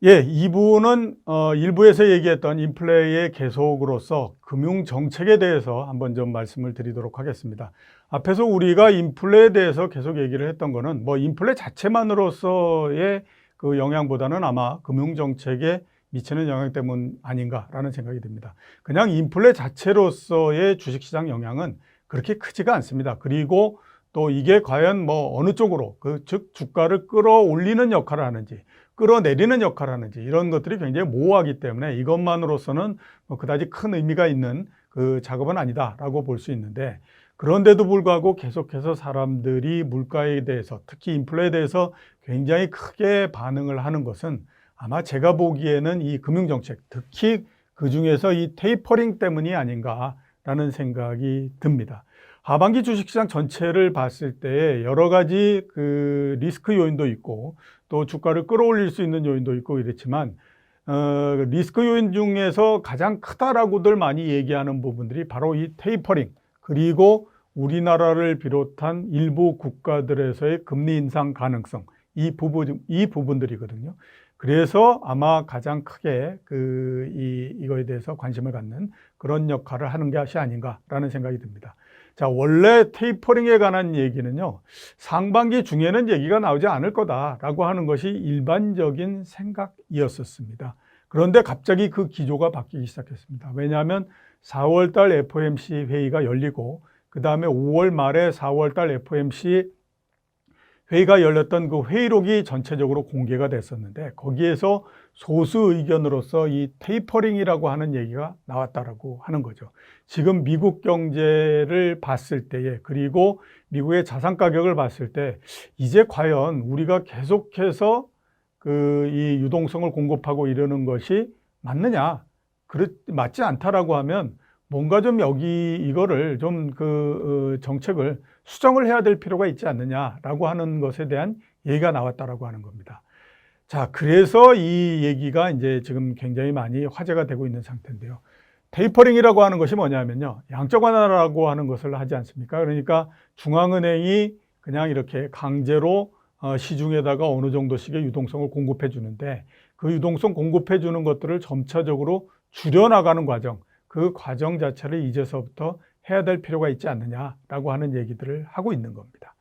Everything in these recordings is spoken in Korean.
예, 2부는 일부에서 얘기했던 인플레의 계속으로서 금융 정책에 대해서 한번 좀 말씀을 드리도록 하겠습니다. 앞에서 우리가 인플레에 대해서 계속 얘기를 했던 거는 뭐 인플레 자체만으로서의 그 영향보다는 아마 금융 정책에 미치는 영향 때문 아닌가라는 생각이 듭니다. 그냥 인플레 자체로서의 주식시장 영향은 그렇게 크지가 않습니다. 그리고 또 이게 과연 뭐 어느 쪽으로 즉 주가를 끌어올리는 역할을 하는지 끌어내리는 역할을 하는지 이런 것들이 굉장히 모호하기 때문에 이것만으로서는 뭐 그다지 큰 의미가 있는 그 작업은 아니다라고 볼 수 있는데, 그런데도 불구하고 계속해서 사람들이 물가에 대해서 특히 인플레에 대해서 굉장히 크게 반응을 하는 것은 아마 제가 보기에는 이 금융정책, 특히 그중에서 이 테이퍼링 때문이 아닌가라는 생각이 듭니다. 하반기 주식시장 전체를 봤을 때 여러 가지 그 리스크 요인도 있고 또 주가를 끌어올릴 수 있는 요인도 있고 이렇지만 리스크 요인 중에서 가장 크다라고들 많이 얘기하는 부분들이 바로 이 테이퍼링, 그리고 우리나라를 비롯한 일부 국가들에서의 금리 인상 가능성, 이 부분들이거든요. 그래서 아마 가장 크게 이거에 대해서 관심을 갖는 그런 역할을 하는 것이 아닌가라는 생각이 듭니다. 자, 원래 테이퍼링에 관한 얘기는요, 상반기 중에는 얘기가 나오지 않을 거다라고 하는 것이 일반적인 생각이었었습니다. 그런데 갑자기 그 기조가 바뀌기 시작했습니다. 왜냐하면 4월 달 FOMC 회의가 열리고 그 다음에 5월 말에 4월 달 FOMC 회의가 열렸던 그 회의록이 전체적으로 공개가 됐었는데 거기에서 소수 의견으로서 이 테이퍼링이라고 하는 얘기가 나왔다라고 하는 거죠. 지금 미국 경제를 봤을 때에, 그리고 미국의 자산 가격을 봤을 때 이제 과연 우리가 계속해서 이 유동성을 공급하고 이러는 것이 맞느냐, 맞지 않다라고 하면 뭔가 좀 이거를 좀 정책을 수정을 해야 될 필요가 있지 않느냐라고 하는 것에 대한 얘기가 나왔다라고 하는 겁니다. 자, 그래서 이 얘기가 이제 지금 굉장히 많이 화제가 되고 있는 상태인데요. 테이퍼링이라고 하는 것이 뭐냐면요, 양적 완화라고 하는 것을 하지 않습니까? 그러니까 중앙은행이 그냥 이렇게 강제로 시중에다가 어느 정도씩의 유동성을 공급해 주는데 그 유동성 공급해 주는 것들을 점차적으로 줄여나가는 과정, 그 과정 자체를 이제서부터 해야 될 필요가 있지 않느냐라고 하는 얘기들을 하고 있는 겁니다.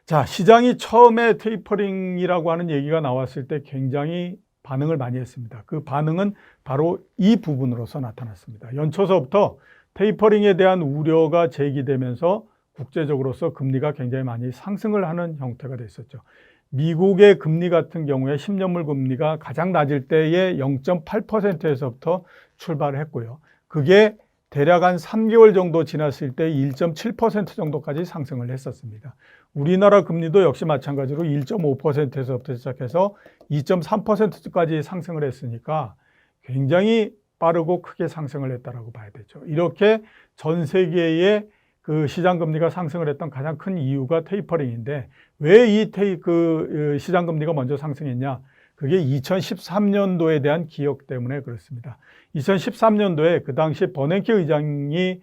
자, 시장이 처음에 테이퍼링이라고 하는 얘기가 나왔을 때 굉장히 반응을 많이 했습니다. 그 반응은 바로 이 부분으로서 나타났습니다. 연초서부터 테이퍼링에 대한 우려가 제기되면서 국제적으로서 금리가 굉장히 많이 상승을 하는 형태가 됐었죠. 미국의 금리 같은 경우에 10년물 금리가 가장 낮을 때의 0.8%에서부터 출발을 했고요. 그게 대략 한 3개월 정도 지났을 때 1.7% 정도까지 상승을 했었습니다. 우리나라 금리도 역시 마찬가지로 1.5%에서부터 시작해서 2.3%까지 상승을 했으니까 굉장히 빠르고 크게 상승을 했다라고 봐야 되죠. 이렇게 전 세계의 그 시장 금리가 상승을 했던 가장 큰 이유가 테이퍼링인데, 왜 이 시장 금리가 먼저 상승했냐? 그게 2013년도에 대한 기억 때문에 그렇습니다. 2013년도에 그 당시 버냉키 의장이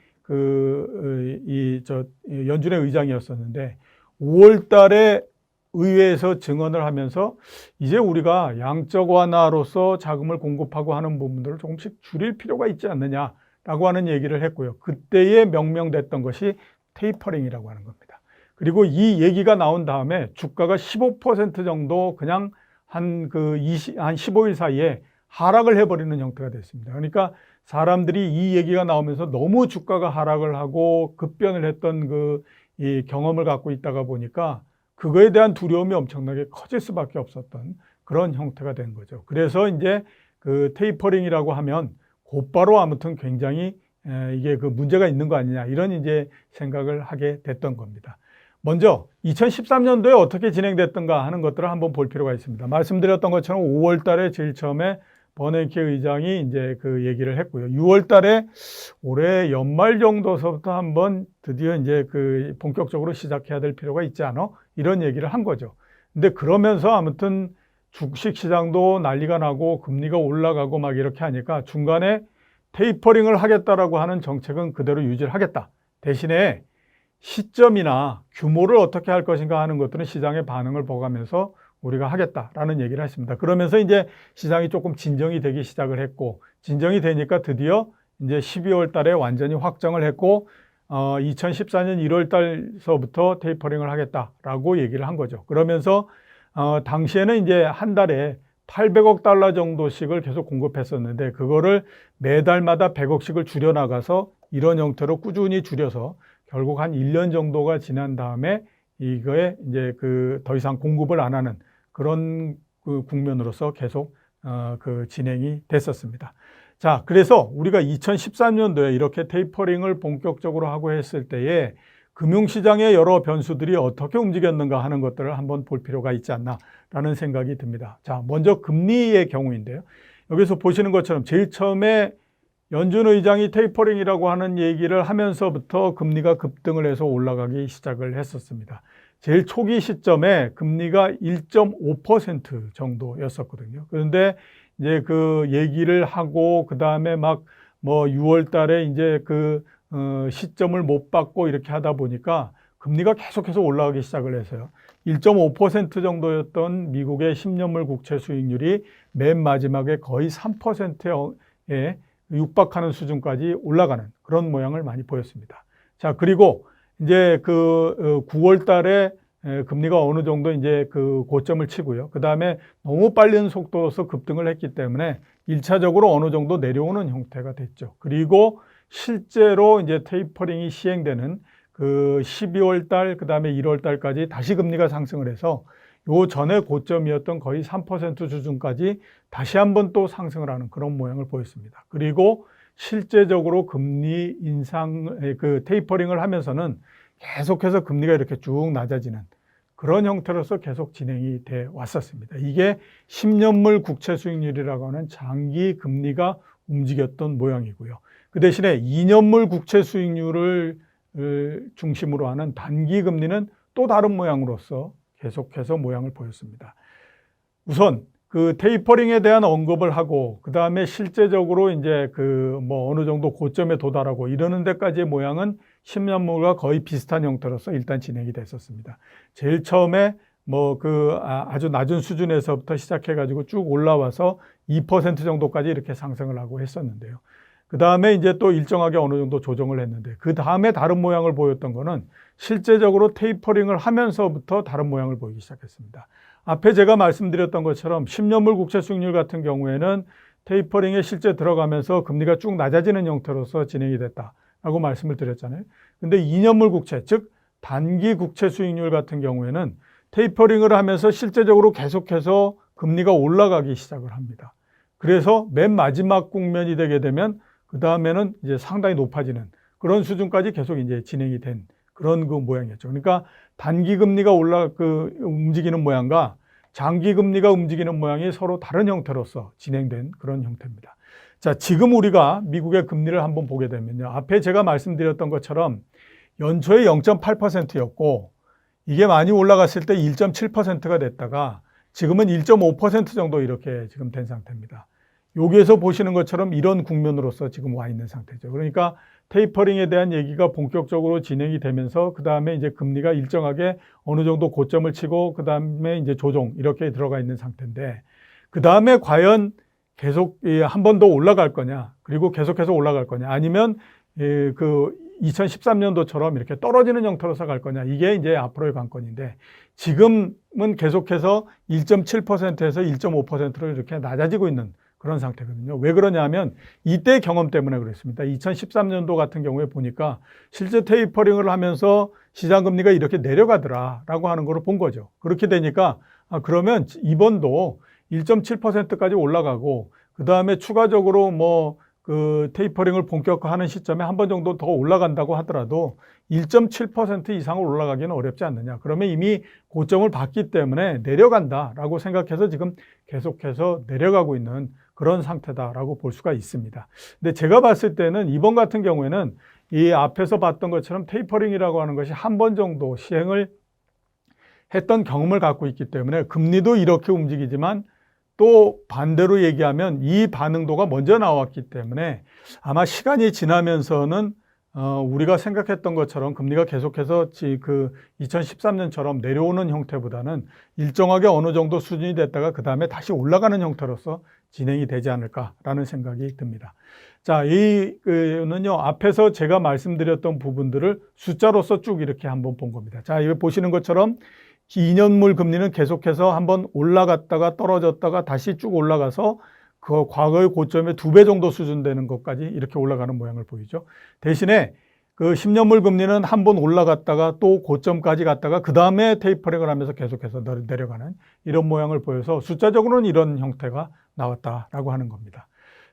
연준의 의장이었었는데 5월 달에 의회에서 증언을 하면서 이제 우리가 양적 완화로서 자금을 공급하고 하는 부분들을 조금씩 줄일 필요가 있지 않느냐라고 하는 얘기를 했고요. 그때에 명명됐던 것이 테이퍼링이라고 하는 겁니다. 그리고 이 얘기가 나온 다음에 주가가 15% 정도 그냥 한 15일 사이에 하락을 해버리는 형태가 됐습니다. 그러니까 사람들이 이 얘기가 나오면서 너무 주가가 하락을 하고 급변을 했던 이 경험을 갖고 있다가 보니까 그거에 대한 두려움이 엄청나게 커질 수밖에 없었던 그런 형태가 된 거죠. 그래서 이제 그 테이퍼링이라고 하면 곧바로 아무튼 굉장히 이게 문제가 있는 거 아니냐, 이런 이제 생각을 하게 됐던 겁니다. 먼저 2013년도에 어떻게 진행됐던가 하는 것들을 한번 볼 필요가 있습니다. 말씀드렸던 것처럼 5월 달에 제일 처음에 버냉키 의장이 이제 얘기를 했고요. 6월 달에 올해 연말 정도서부터 한번 드디어 이제 본격적으로 시작해야 될 필요가 있지 않아? 이런 얘기를 한 거죠. 근데 그러면서 아무튼 주식 시장도 난리가 나고 금리가 올라가고 막 이렇게 하니까 중간에 테이퍼링을 하겠다라고 하는 정책은 그대로 유지를 하겠다. 대신에 시점이나 규모를 어떻게 할 것인가 하는 것들은 시장의 반응을 보고하면서 우리가 하겠다라는 얘기를 했습니다. 그러면서 이제 시장이 조금 진정이 되기 시작을 했고, 진정이 되니까 드디어 이제 12월 달에 완전히 확정을 했고, 2014년 1월 달서부터 테이퍼링을 하겠다라고 얘기를 한 거죠. 그러면서 당시에는 이제 한 달에 800억 달러 정도씩을 계속 공급했었는데, 그거를 매달마다 100억씩을 줄여나가서 이런 형태로 꾸준히 줄여서 결국 한 1년 정도가 지난 다음에 이거에 이제 더 이상 공급을 안 하는 그런 국면으로서 계속 진행이 됐었습니다. 자, 그래서 우리가 2013년도에 이렇게 테이퍼링을 본격적으로 하고 했을 때에 금융시장의 여러 변수들이 어떻게 움직였는가 하는 것들을 한번 볼 필요가 있지 않나라는 생각이 듭니다. 자, 먼저 금리의 경우인데요. 여기서 보시는 것처럼 제일 처음에 연준 의장이 테이퍼링이라고 하는 얘기를 하면서부터 금리가 급등을 해서 올라가기 시작을 했었습니다. 제일 초기 시점에 금리가 1.5% 정도였었거든요. 그런데 이제 그 얘기를 하고 그 다음에 막 뭐 6월 달에 이제 시점을 못 받고 이렇게 하다 보니까 금리가 계속해서 올라가기 시작을 해서요. 1.5% 정도였던 미국의 10년물 국채 수익률이 맨 마지막에 거의 3%에 육박하는 수준까지 올라가는 그런 모양을 많이 보였습니다. 자, 그리고 이제 9월 달에 금리가 어느 정도 이제 고점을 치고요. 그 다음에 너무 빠른 속도로서 급등을 했기 때문에 1차적으로 어느 정도 내려오는 형태가 됐죠. 그리고 실제로 이제 테이퍼링이 시행되는 12월 달, 그 다음에 1월 달까지 다시 금리가 상승을 해서 요 전에 고점이었던 거의 3% 수준까지 다시 한번 또 상승을 하는 그런 모양을 보였습니다. 그리고 실제적으로 금리 인상, 테이퍼링을 하면서는 계속해서 금리가 이렇게 쭉 낮아지는 그런 형태로서 계속 진행이 돼 왔었습니다. 이게 10년물 국채 수익률이라고 하는 장기 금리가 움직였던 모양이고요. 그 대신에 2년물 국채 수익률을 중심으로 하는 단기 금리는 또 다른 모양으로서 계속해서 모양을 보였습니다. 우선 테이퍼링에 대한 언급을 하고 그 다음에 실제적으로 이제 어느 정도 고점에 도달하고 이러는 데까지의 모양은 10년물과 거의 비슷한 형태로서 일단 진행이 됐었습니다. 제일 처음에 아주 낮은 수준에서부터 시작해가지고 쭉 올라와서 2% 정도까지 이렇게 상승을 하고 했었는데요. 그 다음에 이제 또 일정하게 어느 정도 조정을 했는데, 그 다음에 다른 모양을 보였던 거는 실제적으로 테이퍼링을 하면서부터 다른 모양을 보이기 시작했습니다. 앞에 제가 말씀드렸던 것처럼 10년물 국채 수익률 같은 경우에는 테이퍼링에 실제 들어가면서 금리가 쭉 낮아지는 형태로서 진행이 됐다라고 말씀을 드렸잖아요. 근데 2년물 국채, 즉 단기 국채 수익률 같은 경우에는 테이퍼링을 하면서 실제적으로 계속해서 금리가 올라가기 시작을 합니다. 그래서 맨 마지막 국면이 되게 되면 그 다음에는 이제 상당히 높아지는 그런 수준까지 계속 이제 진행이 된 그런 모양이었죠. 그러니까 단기 금리가 움직이는 모양과 장기 금리가 움직이는 모양이 서로 다른 형태로서 진행된 그런 형태입니다. 자, 지금 우리가 미국의 금리를 한번 보게 되면요. 앞에 제가 말씀드렸던 것처럼 연초에 0.8%였고 이게 많이 올라갔을 때 1.7%가 됐다가 지금은 1.5% 정도 이렇게 지금 된 상태입니다. 여기에서 보시는 것처럼 이런 국면으로서 지금 와 있는 상태죠. 그러니까 테이퍼링에 대한 얘기가 본격적으로 진행이 되면서 그 다음에 이제 금리가 일정하게 어느 정도 고점을 치고 그 다음에 이제 조정 이렇게 들어가 있는 상태인데, 그 다음에 과연 계속 한 번 더 올라갈 거냐, 그리고 계속해서 올라갈 거냐, 아니면 2013년도처럼 이렇게 떨어지는 형태로서 갈 거냐, 이게 이제 앞으로의 관건인데, 지금은 계속해서 1.7%에서 1.5%로 이렇게 낮아지고 있는 그런 상태거든요. 왜 그러냐면 이때 경험 때문에 그렇습니다. 2013년도 같은 경우에 보니까 실제 테이퍼링을 하면서 시장금리가 이렇게 내려가더라라고 하는 걸 본 거죠. 그렇게 되니까 그러면 이번도 1.7%까지 올라가고 그 다음에 추가적으로 테이퍼링을 본격화하는 시점에 한 번 정도 더 올라간다고 하더라도 1.7% 이상을 올라가기는 어렵지 않느냐. 그러면 이미 고점을 봤기 때문에 내려간다라고 생각해서 지금 계속해서 내려가고 있는 그런 상태다라고 볼 수가 있습니다. 근데 제가 봤을 때는 이번 같은 경우에는 이 앞에서 봤던 것처럼 테이퍼링이라고 하는 것이 한 번 정도 시행을 했던 경험을 갖고 있기 때문에 금리도 이렇게 움직이지만 또 반대로 얘기하면 이 반응도가 먼저 나왔기 때문에 아마 시간이 지나면서는 우리가 생각했던 것처럼 금리가 계속해서 그 2013년처럼 내려오는 형태보다는 일정하게 어느 정도 수준이 됐다가 그 다음에 다시 올라가는 형태로서 진행이 되지 않을까라는 생각이 듭니다. 자, 이는요, 앞에서 제가 말씀드렸던 부분들을 숫자로서 쭉 이렇게 한번 본 겁니다. 자, 여기 보시는 것처럼 2년물 금리는 계속해서 한번 올라갔다가 떨어졌다가 다시 쭉 올라가서 그 과거의 고점의 2배 정도 수준 되는 것까지 이렇게 올라가는 모양을 보이죠. 대신에 그 10년물 금리는 한번 올라갔다가 또 고점까지 갔다가 그 다음에 테이퍼링을 하면서 계속해서 내려가는 이런 모양을 보여서 숫자적으로는 이런 형태가 나왔다라고 하는 겁니다.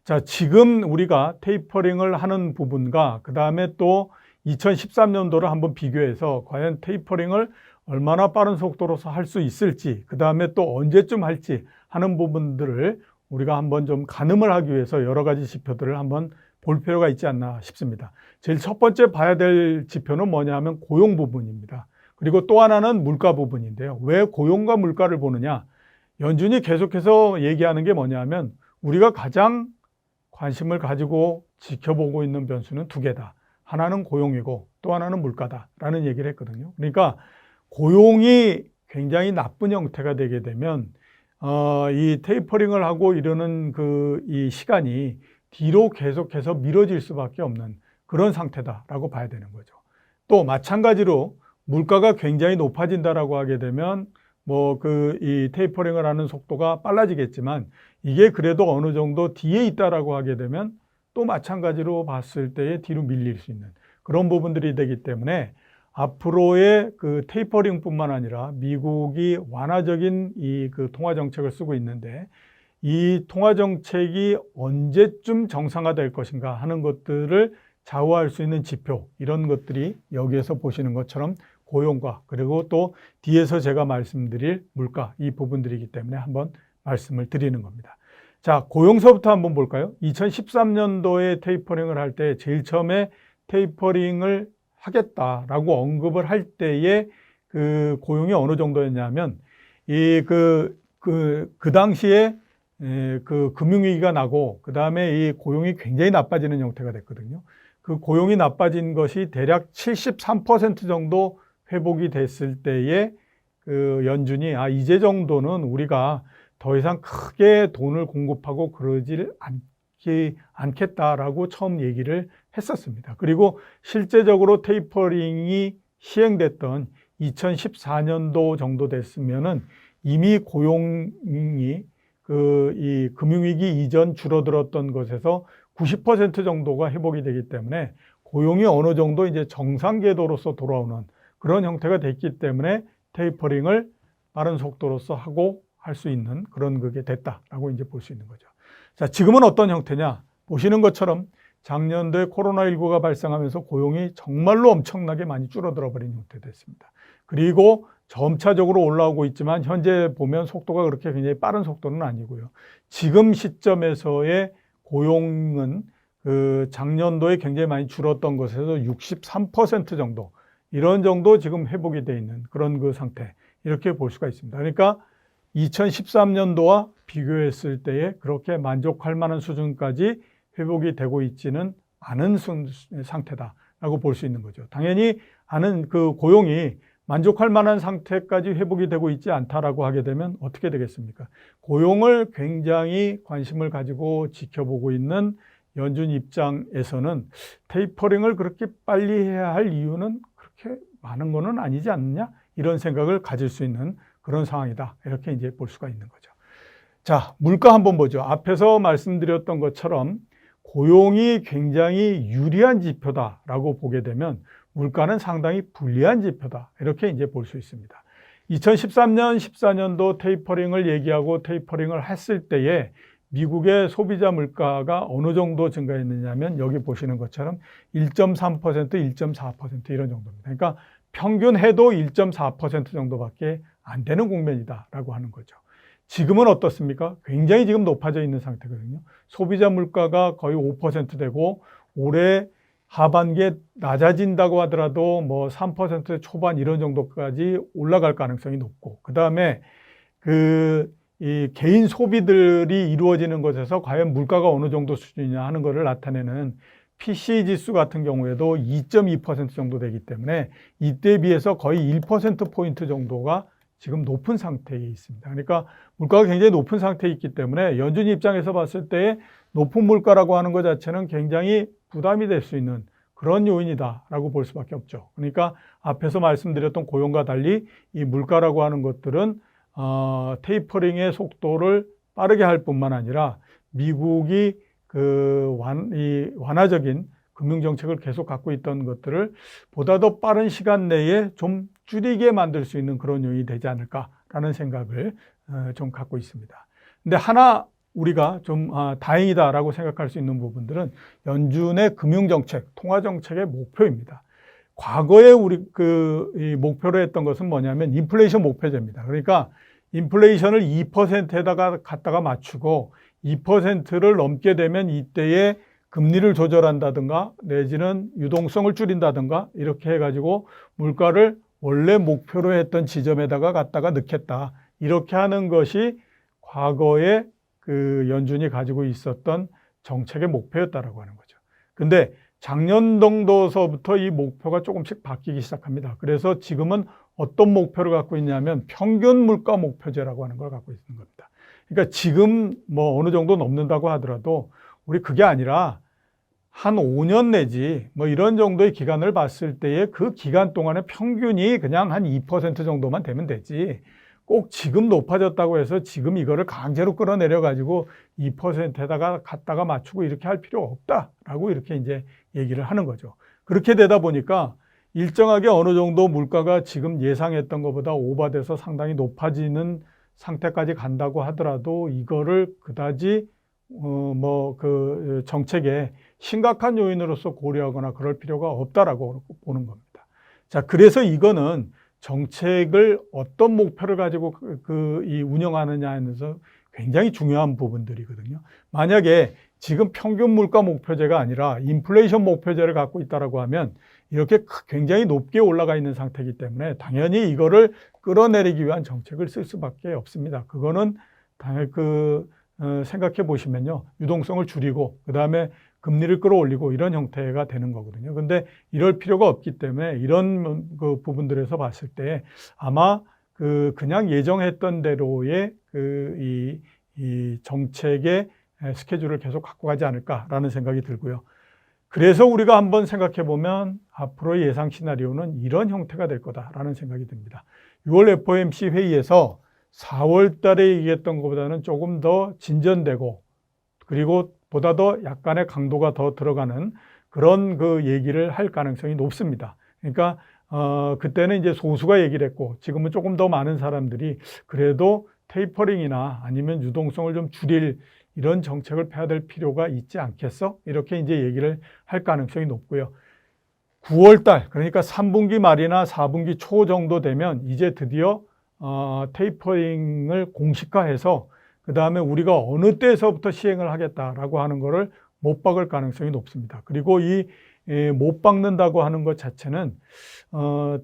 자, 지금 우리가 테이퍼링을 하는 부분과 그 다음에 또 2013년도를 한번 비교해서 과연 테이퍼링을 얼마나 빠른 속도로서 할 수 있을지, 그 다음에 또 언제쯤 할지 하는 부분들을 우리가 한번 좀 가늠을 하기 위해서 여러 가지 지표들을 한번 볼 필요가 있지 않나 싶습니다. 제일 첫 번째 봐야 될 지표는 뭐냐 하면 고용 부분입니다. 그리고 또 하나는 물가 부분인데요. 왜 고용과 물가를 보느냐? 연준이 계속해서 얘기하는 게 뭐냐 하면 우리가 가장 관심을 가지고 지켜보고 있는 변수는 2개다. 하나는 고용이고 또 하나는 물가다라는 얘기를 했거든요. 그러니까 고용이 굉장히 나쁜 형태가 되게 되면 이 테이퍼링을 하고 이러는 이 시간이 뒤로 계속해서 미뤄질 수밖에 없는 그런 상태다라고 봐야 되는 거죠. 또 마찬가지로 물가가 굉장히 높아진다라고 하게 되면 이 테이퍼링을 하는 속도가 빨라지겠지만 이게 그래도 어느 정도 뒤에 있다라고 하게 되면 또 마찬가지로 봤을 때에 뒤로 밀릴 수 있는 그런 부분들이 되기 때문에 앞으로의 그 테이퍼링뿐만 아니라 미국이 완화적인 그 통화 정책을 쓰고 있는데 이 통화 정책이 언제쯤 정상화될 것인가 하는 것들을 좌우할 수 있는 지표, 이런 것들이 여기에서 보시는 것처럼 고용과 그리고 또 뒤에서 제가 말씀드릴 물가, 이 부분들이기 때문에 한번 말씀을 드리는 겁니다. 자, 고용서부터 한번 볼까요? 2013년도에 테이퍼링을 할 때 제일 처음에 테이퍼링을 하겠다라고 언급을 할 때에 그 고용이 어느 정도였냐면 그 당시에 그 금융위기가 나고 그 다음에 이 고용이 굉장히 나빠지는 형태가 됐거든요. 그 고용이 나빠진 것이 대략 73% 정도 회복이 됐을 때에 그 연준이 이제 정도는 우리가 더 이상 크게 돈을 공급하고 그러질 않겠다라고 처음 얘기를 했었습니다. 그리고 실제적으로 테이퍼링이 시행됐던 2014년도 정도 됐으면은 이미 고용이 이 금융위기 이전 줄어들었던 것에서 90% 정도가 회복이 되기 때문에 고용이 어느 정도 이제 정상 궤도로서 돌아오는 그런 형태가 됐기 때문에 테이퍼링을 빠른 속도로서 하고 할 수 있는 그런 그게 됐다라고 이제 볼 수 있는 거죠. 자, 지금은 어떤 형태냐? 보시는 것처럼 작년도에 코로나19가 발생하면서 고용이 정말로 엄청나게 많이 줄어들어 버린 형태 됐습니다. 그리고 점차적으로 올라오고 있지만 현재 보면 속도가 그렇게 굉장히 빠른 속도는 아니고요. 지금 시점에서의 고용은 그 작년도에 굉장히 많이 줄었던 것에서 63% 정도, 이런 정도 지금 회복이 되어 있는 그런 그 상태, 이렇게 볼 수가 있습니다. 그러니까 2013년도와 비교했을 때에 그렇게 만족할 만한 수준까지 회복이 되고 있지는 않은 상태다라고 볼 수 있는 거죠. 당연히 그 고용이 만족할 만한 상태까지 회복이 되고 있지 않다라고 하게 되면 어떻게 되겠습니까? 고용을 굉장히 관심을 가지고 지켜보고 있는 연준 입장에서는 테이퍼링을 그렇게 빨리 해야 할 이유는 그렇게 많은 거는 아니지 않느냐? 이런 생각을 가질 수 있는 그런 상황이다. 이렇게 이제 볼 수가 있는 거죠. 자, 물가 한번 보죠. 앞에서 말씀드렸던 것처럼 고용이 굉장히 유리한 지표다라고 보게 되면 물가는 상당히 불리한 지표다. 이렇게 이제 볼 수 있습니다. 2013년, 14년도 테이퍼링을 얘기하고 테이퍼링을 했을 때에 미국의 소비자 물가가 어느 정도 증가했느냐면 여기 보시는 것처럼 1.3%, 1.4% 이런 정도입니다. 그러니까 평균 해도 1.4% 정도밖에 안 되는 국면이다라고 하는 거죠. 지금은 어떻습니까? 굉장히 지금 높아져 있는 상태거든요. 소비자 물가가 거의 5% 되고 올해 하반기에 낮아진다고 하더라도 3% 초반 이런 정도까지 올라갈 가능성이 높고, 그 다음에 이 개인 소비들이 이루어지는 것에서 과연 물가가 어느 정도 수준이냐 하는 것을 나타내는 PCE 지수 같은 경우에도 2.2% 정도 되기 때문에 이때에 비해서 거의 1%포인트 정도가 지금 높은 상태에 있습니다. 그러니까 물가가 굉장히 높은 상태에 있기 때문에 연준이 입장에서 봤을 때 높은 물가라고 하는 것 자체는 굉장히 부담이 될 수 있는 그런 요인이다라고 볼 수밖에 없죠. 그러니까 앞에서 말씀드렸던 고용과 달리 이 물가라고 하는 것들은 테이퍼링의 속도를 빠르게 할 뿐만 아니라 미국이 완화적인 금융정책을 계속 갖고 있던 것들을 보다 더 빠른 시간 내에 좀 줄이게 만들 수 있는 그런 요인이 되지 않을까라는 생각을 좀 갖고 있습니다. 근데 하나 우리가 좀 다행이다라고 생각할 수 있는 부분들은 연준의 금융정책, 통화정책의 목표입니다. 과거에 이 목표로 했던 것은 뭐냐면 인플레이션 목표제입니다. 그러니까 인플레이션을 2%에다가 갖다가 맞추고 2%를 넘게 되면 이때에 금리를 조절한다든가 내지는 유동성을 줄인다든가 이렇게 해가지고 물가를 원래 목표로 했던 지점에다가 갖다가 넣겠다. 이렇게 하는 것이 과거에 연준이 가지고 있었던 정책의 목표였다라고 하는 거죠. 근데 작년 정도서부터 이 목표가 조금씩 바뀌기 시작합니다. 그래서 지금은 어떤 목표를 갖고 있냐면 평균 물가 목표제라고 하는 걸 갖고 있는 겁니다. 그러니까 지금 뭐 어느 정도 넘는다고 하더라도 우리 그게 아니라 한 5년 내지 뭐 이런 정도의 기간을 봤을 때에 그 기간 동안의 평균이 그냥 한 2% 정도만 되면 되지. 꼭 지금 높아졌다고 해서 지금 이거를 강제로 끌어내려 가지고 2%에다가 갖다가 맞추고 이렇게 할 필요 없다라고 이렇게 이제 얘기를 하는 거죠. 그렇게 되다 보니까 일정하게 어느 정도 물가가 지금 예상했던 것보다 오버돼서 상당히 높아지는 상태까지 간다고 하더라도 이거를 그다지 정책에 심각한 요인으로서 고려하거나 그럴 필요가 없다라고 보는 겁니다. 자, 그래서 이거는 정책을 어떤 목표를 가지고 이 운영하느냐에서 굉장히 중요한 부분들이거든요. 만약에 지금 평균 물가 목표제가 아니라 인플레이션 목표제를 갖고 있다라고 하면 이렇게 굉장히 높게 올라가 있는 상태이기 때문에 당연히 이거를 끌어내리기 위한 정책을 쓸 수밖에 없습니다. 그거는 당연히 생각해 보시면요. 유동성을 줄이고 그다음에 금리를 끌어올리고 이런 형태가 되는 거거든요. 근데 이럴 필요가 없기 때문에 이런 부분들에서 봤을 때 아마 그냥 예정했던 대로의 이 정책의 스케줄을 계속 갖고 가지 않을까라는 생각이 들고요. 그래서 우리가 한번 생각해 보면 앞으로의 예상 시나리오는 이런 형태가 될 거다라는 생각이 듭니다. 6월 FOMC 회의에서 4월 달에 얘기했던 것보다는 조금 더 진전되고 그리고 보다 더 약간의 강도가 더 들어가는 그런 얘기를 할 가능성이 높습니다. 그러니까 그때는 이제 소수가 얘기를 했고 지금은 조금 더 많은 사람들이 그래도 테이퍼링이나 아니면 유동성을 좀 줄일 이런 정책을 펴야 될 필요가 있지 않겠어? 이렇게 이제 얘기를 할 가능성이 높고요. 9월 달, 그러니까 3분기 말이나 4분기 초 정도 되면 이제 드디어 테이퍼링을 공식화해서 그 다음에 우리가 어느 때에서부터 시행을 하겠다라고 하는 거를 못 박을 가능성이 높습니다. 그리고 이 못 박는다고 하는 것 자체는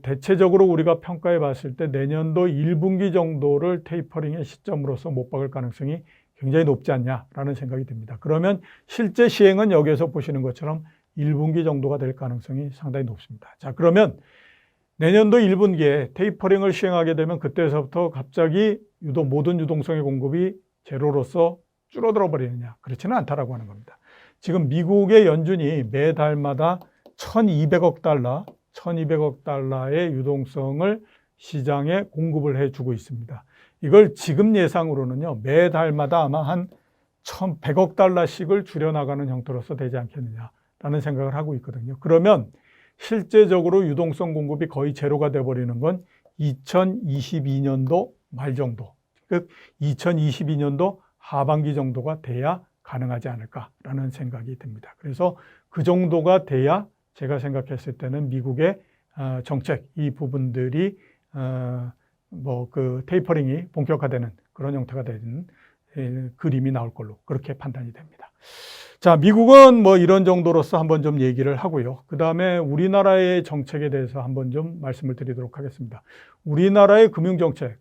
대체적으로 우리가 평가해 봤을 때 내년도 1분기 정도를 테이퍼링의 시점으로서 못 박을 가능성이 굉장히 높지 않냐라는 생각이 듭니다. 그러면 실제 시행은 여기에서 보시는 것처럼 1분기 정도가 될 가능성이 상당히 높습니다. 자, 그러면 내년도 1분기에 테이퍼링을 시행하게 되면 그때서부터 갑자기 모든 유동성의 공급이 제로로서 줄어들어 버리느냐? 그렇지는 않다라고 하는 겁니다. 지금 미국의 연준이 매달마다 1,200억 달러의 유동성을 시장에 공급을 해주고 있습니다. 이걸 지금 예상으로는요, 매달마다 아마 한 1,100억 달러씩을 줄여나가는 형태로서 되지 않겠느냐라는 생각을 하고 있거든요. 그러면 실제적으로 유동성 공급이 거의 제로가 돼버리는 건 2022년도 말 정도, 즉 2022년도 하반기 정도가 돼야 가능하지 않을까라는 생각이 듭니다. 그래서 그 정도가 돼야 제가 생각했을 때는 미국의 정책, 이 부분들이 테이퍼링이 본격화되는 그런 형태가 되는 그림이 나올 걸로 그렇게 판단이 됩니다. 자, 미국은 뭐 이런 정도로서 한번 좀 얘기를 하고요. 그 다음에 우리나라의 정책에 대해서 한번 좀 말씀을 드리도록 하겠습니다. 우리나라의 금융정책에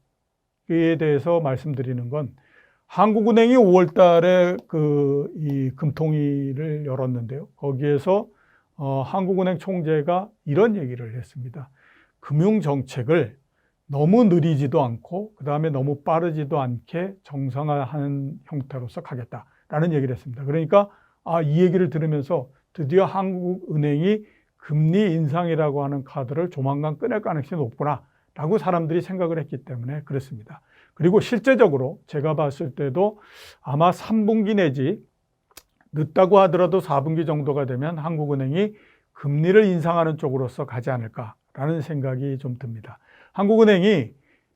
대해서 말씀드리는 건 한국은행이 5월 달에 이 금통위를 열었는데요. 거기에서 한국은행 총재가 이런 얘기를 했습니다. 금융정책을 너무 느리지도 않고 그다음에 너무 빠르지도 않게 정상화하는 형태로서 가겠다라는 얘기를 했습니다. 그러니까 이 얘기를 들으면서 드디어 한국은행이 금리 인상이라고 하는 카드를 조만간 꺼낼 가능성이 높구나라고 사람들이 생각을 했기 때문에 그렇습니다. 그리고 실제적으로 제가 봤을 때도 아마 3분기 내지 늦다고 하더라도 4분기 정도가 되면 한국은행이 금리를 인상하는 쪽으로서 가지 않을까라는 생각이 좀 듭니다. 한국은행이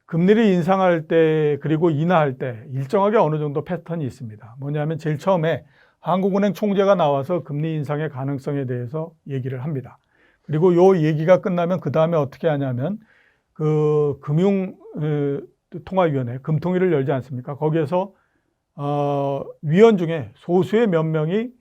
금리를 인상할 때 그리고 인하할 때 일정하게 어느 정도 패턴이 있습니다. 뭐냐면 제일 처음에 한국은행 총재가 나와서 금리 인상의 가능성에 대해서 얘기를 합니다. 그리고 요 얘기가 끝나면 그 다음에 어떻게 하냐면 금융통화위원회 금통위를 열지 않습니까? 거기에서 위원 중에 소수의 몇 명이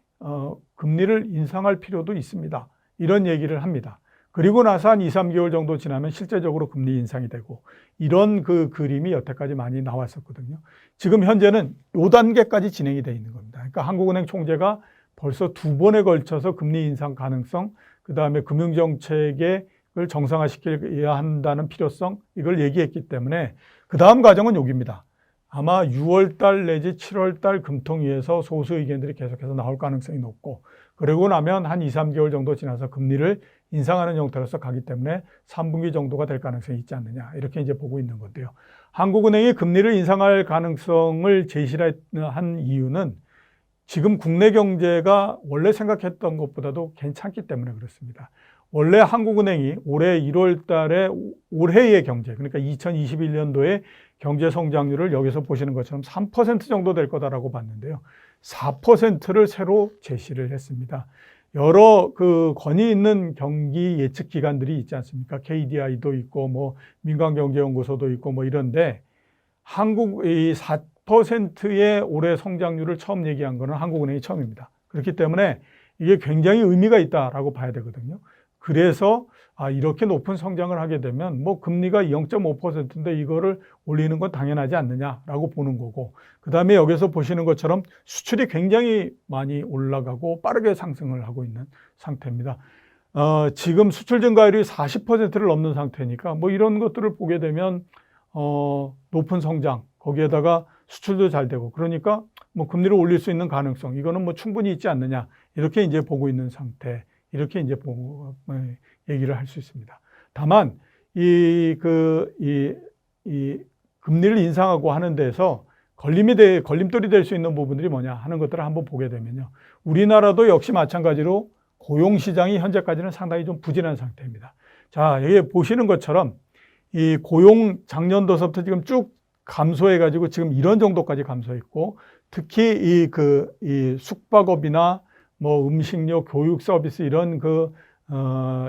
금리를 인상할 필요도 있습니다. 이런 얘기를 합니다. 그리고 나서 한 2, 3개월 정도 지나면 실제적으로 금리 인상이 되고 이런 그림이 여태까지 많이 나왔었거든요. 지금 현재는 요 단계까지 진행이 되어 있는 겁니다. 그러니까 한국은행 총재가 벌써 2번에 걸쳐서 금리 인상 가능성, 그다음에 금융정책을 정상화시켜야 한다는 필요성 이걸 얘기했기 때문에 그 다음 과정은 여기입니다. 아마 6월 달 내지 7월 달 금통위에서 소수 의견들이 계속해서 나올 가능성이 높고 그러고 나면 한 2, 3개월 정도 지나서 금리를 인상하는 형태로서 가기 때문에 3분기 정도가 될 가능성이 있지 않느냐 이렇게 이제 보고 있는 건데요. 한국은행이 금리를 인상할 가능성을 제시한 이유는 지금 국내 경제가 원래 생각했던 것보다도 괜찮기 때문에 그렇습니다. 원래 한국은행이 올해 1월 달에 올해의 경제, 그러니까 2021년도에 경제 성장률을 여기서 보시는 것처럼 3% 정도 될 거다라고 봤는데요. 4%를 새로 제시를 했습니다. 여러 권위 있는 경기 예측 기관들이 있지 않습니까? KDI도 있고 뭐 민간경제연구소도 있고 뭐 이런데 한국의 4%의 올해 성장률을 처음 얘기한 거는 한국은행이 처음입니다. 그렇기 때문에 이게 굉장히 의미가 있다라고 봐야 되거든요. 그래서 이렇게 높은 성장을 하게 되면 뭐 금리가 0.5%인데 이거를 올리는 건 당연하지 않느냐라고 보는 거고 그다음에 여기서 보시는 것처럼 수출이 굉장히 많이 올라가고 빠르게 상승을 하고 있는 상태입니다. 지금 수출 증가율이 40%를 넘는 상태니까 뭐 이런 것들을 보게 되면 높은 성장 거기에다가 수출도 잘 되고 그러니까 뭐 금리를 올릴 수 있는 가능성 이거는 뭐 충분히 있지 않느냐 이렇게 이제 보고 있는 상태 이렇게 이제 보고 얘기를 할 수 있습니다. 다만 이 금리를 인상하고 하는 데서 걸림돌이 될 수 있는 부분들이 뭐냐 하는 것들을 한번 보게 되면요. 우리나라도 역시 마찬가지로 고용 시장이 현재까지는 상당히 좀 부진한 상태입니다. 자, 여기 보시는 것처럼 이 고용 작년도서부터 지금 쭉 감소해가지고 지금 이런 정도까지 감소했고 특히 이 숙박업이나 뭐 음식료, 교육 서비스 이런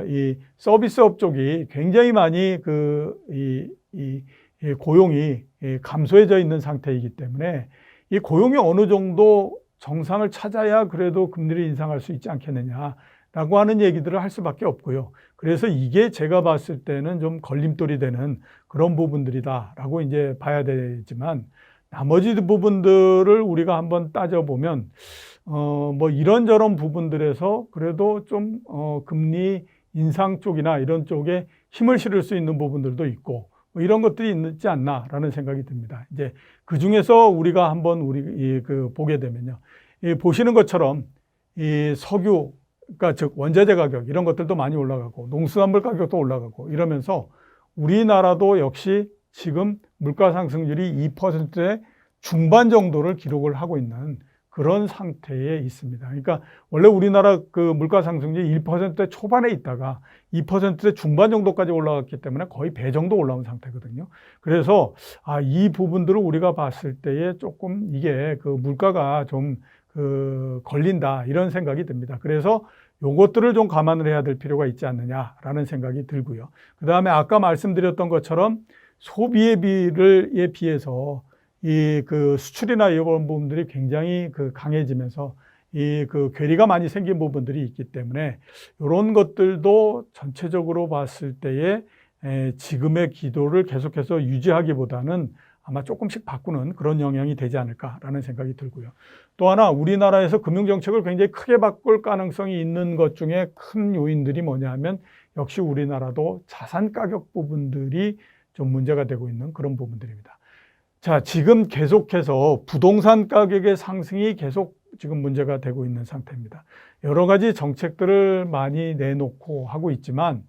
이 서비스업 쪽이 굉장히 많이 이 고용이 감소해져 있는 상태이기 때문에 이 고용이 어느 정도 정상을 찾아야 그래도 금리를 인상할 수 있지 않겠느냐라고 하는 얘기들을 할 수밖에 없고요. 그래서 이게 제가 봤을 때는 좀 걸림돌이 되는 그런 부분들이다라고 이제 봐야 되지만 나머지 부분들을 우리가 한번 따져보면 뭐 이런저런 부분들에서 그래도 좀 금리 인상 쪽이나 이런 쪽에 힘을 실을 수 있는 부분들도 있고 뭐 이런 것들이 있지 않나라는 생각이 듭니다. 이제 그 중에서 우리가 한번 보게 되면요, 보시는 것처럼 이 석유, 그러니까 즉 원자재 가격 이런 것들도 많이 올라가고 농수산물 가격도 올라가고 이러면서 우리나라도 역시 지금 물가 상승률이 2%의 중반 정도를 기록을 하고 있는 그런 상태에 있습니다. 그러니까 원래 우리나라 물가 상승률이 1%대 초반에 있다가 2%대 중반 정도까지 올라갔기 때문에 거의 배 정도 올라온 상태거든요. 그래서 이 부분들을 우리가 봤을 때에 조금 이게 물가가 좀 걸린다 이런 생각이 듭니다. 그래서 요것들을 좀 감안을 해야 될 필요가 있지 않느냐라는 생각이 들고요. 그 다음에 아까 말씀드렸던 것처럼 소비에 비해서 수출이나 이런 부분들이 굉장히 강해지면서 괴리가 많이 생긴 부분들이 있기 때문에 이런 것들도 전체적으로 봤을 때에 지금의 기도를 계속해서 유지하기보다는 아마 조금씩 바꾸는 그런 영향이 되지 않을까라는 생각이 들고요. 또 하나 우리나라에서 금융정책을 굉장히 크게 바꿀 가능성이 있는 것 중에 큰 요인들이 뭐냐 하면 역시 우리나라도 자산 가격 부분들이 좀 문제가 되고 있는 그런 부분들입니다. 자, 지금 계속해서 부동산 가격의 상승이 계속 지금 문제가 되고 있는 상태입니다. 여러 가지 정책들을 많이 내놓고 하고 있지만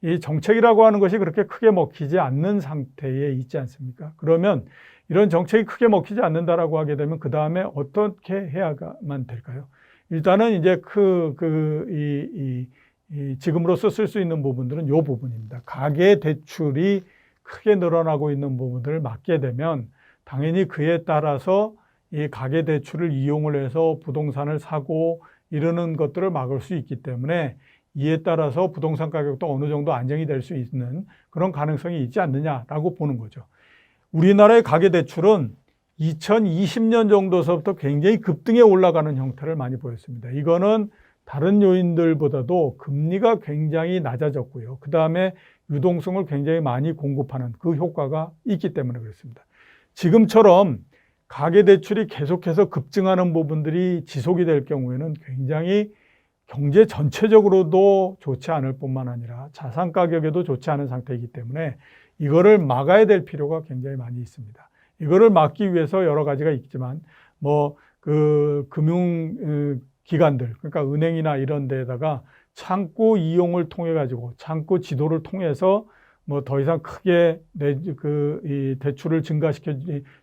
이 정책이라고 하는 것이 그렇게 크게 먹히지 않는 상태에 있지 않습니까? 그러면 이런 정책이 크게 먹히지 않는다라고 하게 되면 그 다음에 어떻게 해야만 될까요? 일단은 이제 지금으로서 쓸 수 있는 부분들은 이 부분입니다. 가계 대출이 크게 늘어나고 있는 부분들을 막게 되면 당연히 그에 따라서 이 가계 대출을 이용을 해서 부동산을 사고 이러는 것들을 막을 수 있기 때문에 이에 따라서 부동산 가격도 어느 정도 안정이 될 수 있는 그런 가능성이 있지 않느냐라고 보는 거죠. 우리나라의 가계 대출은 2020년 정도서부터 굉장히 급등해 올라가는 형태를 많이 보였습니다. 이거는 다른 요인들보다도 금리가 굉장히 낮아졌고요. 그 다음에 유동성을 굉장히 많이 공급하는 그 효과가 있기 때문에 그렇습니다. 지금처럼 가계대출이 계속해서 급증하는 부분들이 지속이 될 경우에는 굉장히 경제 전체적으로도 좋지 않을 뿐만 아니라 자산 가격에도 좋지 않은 상태이기 때문에 이거를 막아야 될 필요가 굉장히 많이 있습니다. 이거를 막기 위해서 여러 가지가 있지만 금융 기관들, 그러니까 은행이나 이런 데다가 창구 이용을 통해 가지고 창구 지도를 통해서 더 이상 크게 이 대출을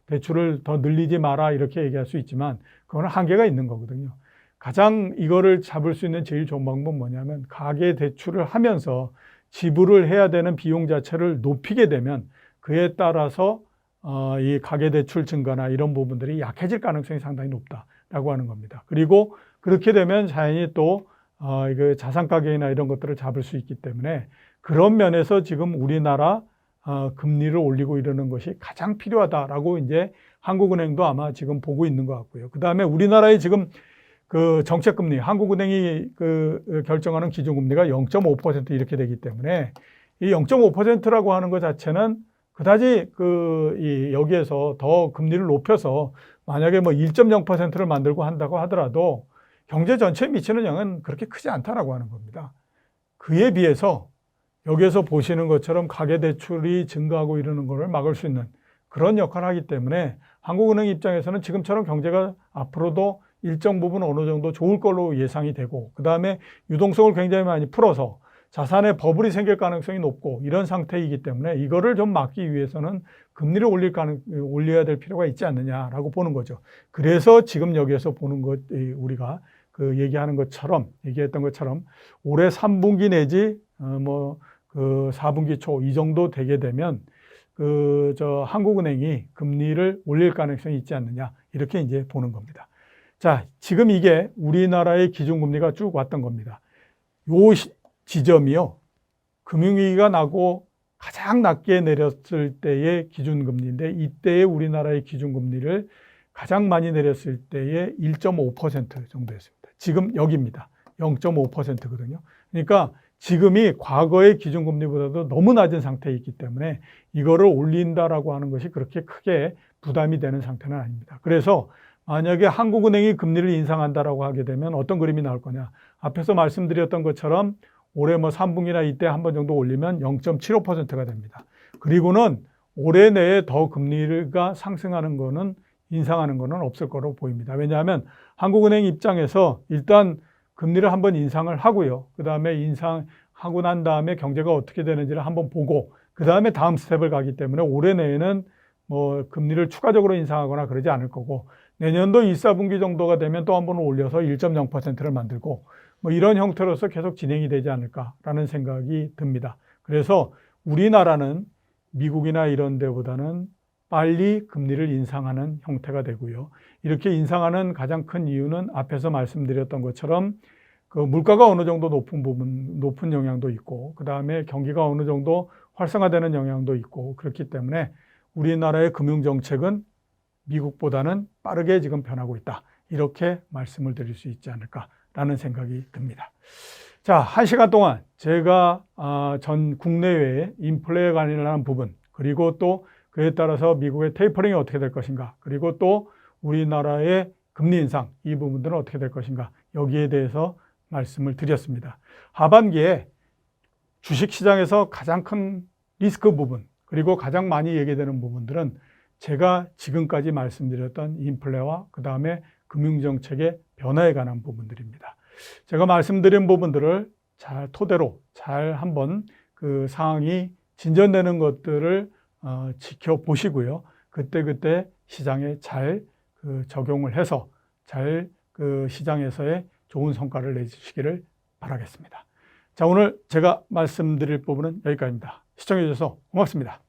대출을 더 늘리지 마라 이렇게 얘기할 수 있지만 그거는 한계가 있는 거거든요. 가장 이거를 잡을 수 있는 제일 좋은 방법은 뭐냐면 가계 대출을 하면서 지불을 해야 되는 비용 자체를 높이게 되면 그에 따라서 이 가계 대출 증가나 이런 부분들이 약해질 가능성이 상당히 높다라고 하는 겁니다. 그리고 그렇게 되면 자연히 또 이거 자산 가격이나 이런 것들을 잡을 수 있기 때문에 그런 면에서 지금 우리나라 금리를 올리고 이러는 것이 가장 필요하다라고 이제 한국은행도 아마 지금 보고 있는 것 같고요. 그 다음에 우리나라의 지금 그 정책금리, 한국은행이 결정하는 기준금리가 0.5% 이렇게 되기 때문에 이 0.5%라고 하는 것 자체는 그다지 여기에서 더 금리를 높여서 만약에 1.0%를 만들고 한다고 하더라도 경제 전체에 미치는 영향은 그렇게 크지 않다라고 하는 겁니다. 그에 비해서 여기에서 보시는 것처럼 가계대출이 증가하고 이러는 것을 막을 수 있는 그런 역할을 하기 때문에 한국은행 입장에서는 지금처럼 경제가 앞으로도 일정 부분 어느 정도 좋을 걸로 예상이 되고 그 다음에 유동성을 굉장히 많이 풀어서 자산에 버블이 생길 가능성이 높고 이런 상태이기 때문에 이거를 좀 막기 위해서는 금리를 올려야 될 필요가 있지 않느냐라고 보는 거죠. 그래서 지금 여기에서 보는 것, 우리가 얘기했던 것처럼 올해 3분기 내지 4분기 초 이 정도 되게 되면 한국은행이 금리를 올릴 가능성이 있지 않느냐 이렇게 이제 보는 겁니다. 자, 지금 이게 우리나라의 기준금리가 쭉 왔던 겁니다. 요 지점이요. 금융위기가 나고 가장 낮게 내렸을 때의 기준금리인데 이때의 우리나라의 기준금리를 가장 많이 내렸을 때의 1.5% 정도였습니다. 지금 여기입니다. 0.5%거든요. 그러니까 지금이 과거의 기준금리보다도 너무 낮은 상태에 있기 때문에 이거를 올린다라고 하는 것이 그렇게 크게 부담이 되는 상태는 아닙니다. 그래서 만약에 한국은행이 금리를 인상한다라고 하게 되면 어떤 그림이 나올 거냐. 앞에서 말씀드렸던 것처럼 올해 3분기나 이때 한 번 정도 올리면 0.75%가 됩니다. 그리고는 올해 내에 더 금리가 상승하는 거는 인상하는 거는 없을 거로 보입니다. 왜냐하면 한국은행 입장에서 일단 금리를 한번 인상을 하고요. 그 다음에 인상하고 난 다음에 경제가 어떻게 되는지를 한번 보고 그 다음에 다음 스텝을 가기 때문에 올해 내에는 금리를 추가적으로 인상하거나 그러지 않을 거고 내년도 1, 4분기 정도가 되면 또 한 번 올려서 1.0%를 만들고 이런 형태로서 계속 진행이 되지 않을까라는 생각이 듭니다. 그래서 우리나라는 미국이나 이런 데보다는 빨리 금리를 인상하는 형태가 되고요. 이렇게 인상하는 가장 큰 이유는 앞에서 말씀드렸던 것처럼 물가가 어느 정도 높은 영향도 있고 그 다음에 경기가 어느 정도 활성화되는 영향도 있고 그렇기 때문에 우리나라의 금융정책은 미국보다는 빠르게 지금 변하고 있다. 이렇게 말씀을 드릴 수 있지 않을까라는 생각이 듭니다. 자, 1시간 동안 제가 전 국내외의 인플레에 관련한 부분 그리고 또 그에 따라서 미국의 테이퍼링이 어떻게 될 것인가, 그리고 또 우리나라의 금리 인상, 이 부분들은 어떻게 될 것인가, 여기에 대해서 말씀을 드렸습니다. 하반기에 주식시장에서 가장 큰 리스크 부분, 그리고 가장 많이 얘기되는 부분들은 제가 지금까지 말씀드렸던 인플레와 그 다음에 금융정책의 변화에 관한 부분들입니다. 제가 말씀드린 부분들을 잘 토대로 잘 한번 그 상황이 진전되는 것들을 지켜보시고요. 그때그때 시장에 잘 적용을 해서 잘 그 시장에서의 좋은 성과를 내주시기를 바라겠습니다. 자, 오늘 제가 말씀드릴 부분은 여기까지입니다. 시청해 주셔서 고맙습니다.